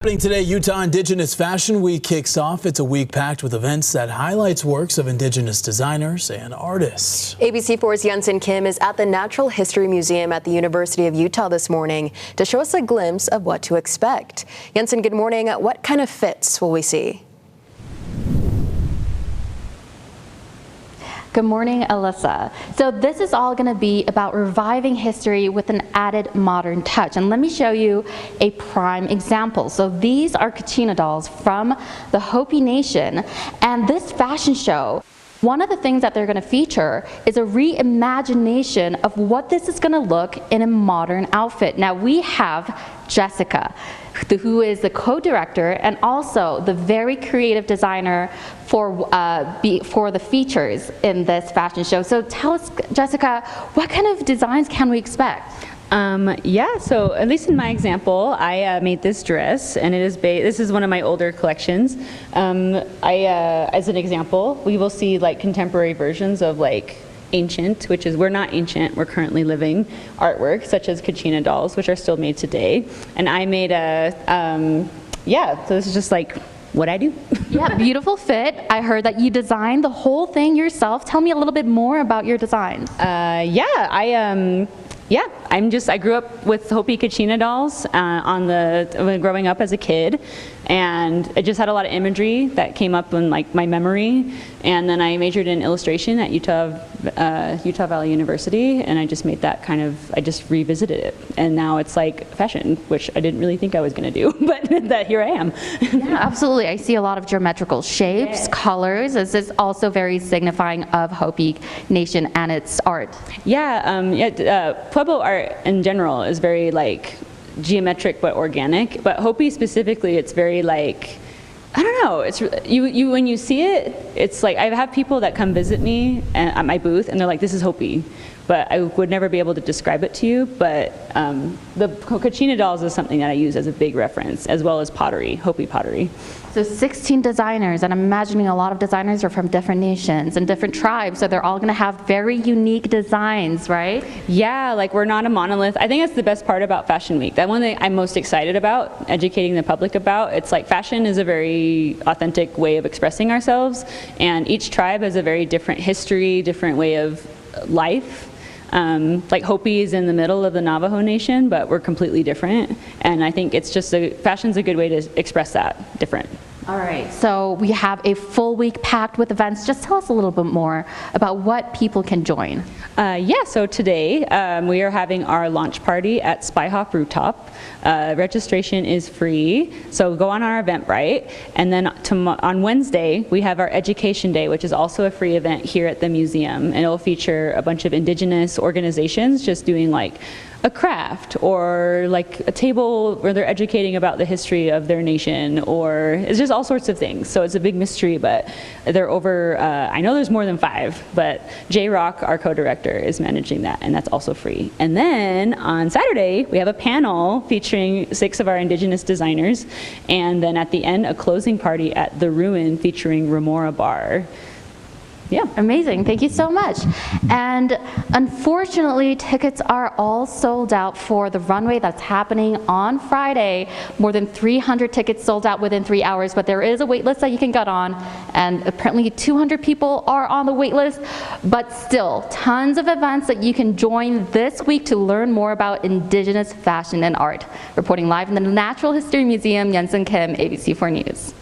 Happening today, Utah Indigenous Fashion Week kicks off. It's a week packed with events that highlights works of Indigenous designers and artists. ABC4's Yunsin Kim is at the Natural History Museum at the University of Utah this morning to show us a glimpse of what to expect. Yunsin, good morning. What kind of fits will we see? Good morning, Alyssa. So this is all going to be about reviving history with an added modern touch. And let me show you a prime example. So these are Kachina dolls from the Hopi Nation. And this fashion show, one of the things that they're going to feature is a reimagination of what this is going to look in a modern outfit. Now we have Jessica, who is the co-director and also the very creative designer for the features in this fashion show. So tell us, Jessica, what kind of designs can we expect? So at least in my example, I made this dress, and it is this is one of my older collections. As an example, we will see like contemporary versions of like ancient, which is, we're not ancient, we're currently living artwork, such as Kachina dolls, which are still made today. And I made so this is just like what I do. Yeah, beautiful fit. I heard that you designed the whole thing yourself. Tell me a little bit more about your designs. I grew up with Hopi Kachina dolls growing up as a kid, and I just had a lot of imagery that came up in like my memory, and then I majored in illustration at Utah Valley University, and I just made that I just revisited it, and now it's like fashion, which I didn't really think I was going to do, but that here I am. Yeah, absolutely. I see a lot of geometrical shapes, colors. This is also very signifying of Hopi Nation and its art. Pueblo art in general is very like geometric but organic, but Hopi specifically, it's very like, I don't know, it's you when you see it, it's like I have people that come visit me at my booth and they're like, this is Hopi, but I would never be able to describe it to you. But the Kachina dolls is something that I use as a big reference, as well as pottery, Hopi pottery. So 16 designers, and I'm imagining a lot of designers are from different nations and different tribes, so they're all going to have very unique designs, right? Yeah, like we're not a monolith. I think that's the best part about Fashion Week. That one that I'm most excited about, educating the public about. It's like fashion is a very authentic way of expressing ourselves, and each tribe has a very different history, different way of life. Like Hopi is in the middle of the Navajo Nation, but we're completely different, and I think it's just fashion's a good way to express that different. All right, so we have a full week packed with events. Just tell us a little bit more about what people can join. So today we are having our launch party at Spyhawk Rooftop. Registration is free, so go on our Eventbrite. And then on Wednesday, we have our Education Day, which is also a free event here at the museum. And it'll feature a bunch of Indigenous organizations just doing like a craft or like a table where they're educating about the history of their nation, or it's just all sorts of things. So it's a big mystery, but they're over, I know there's more than 5, but J-Rock, our co-director, is managing that, and that's also free. And then on Saturday, we have a panel featuring 6 of our Indigenous designers, and then at the end, a closing party at The Ruin featuring Remora Bar. Yeah. Amazing. Thank you so much. And unfortunately, tickets are all sold out for the runway that's happening on Friday. More than 300 tickets sold out within 3 hours, but there is a wait list that you can get on, and apparently 200 people are on the wait list, but still tons of events that you can join this week to learn more about Indigenous fashion and art. Reporting live in the Natural History Museum, Yunsin Kim, ABC4 News.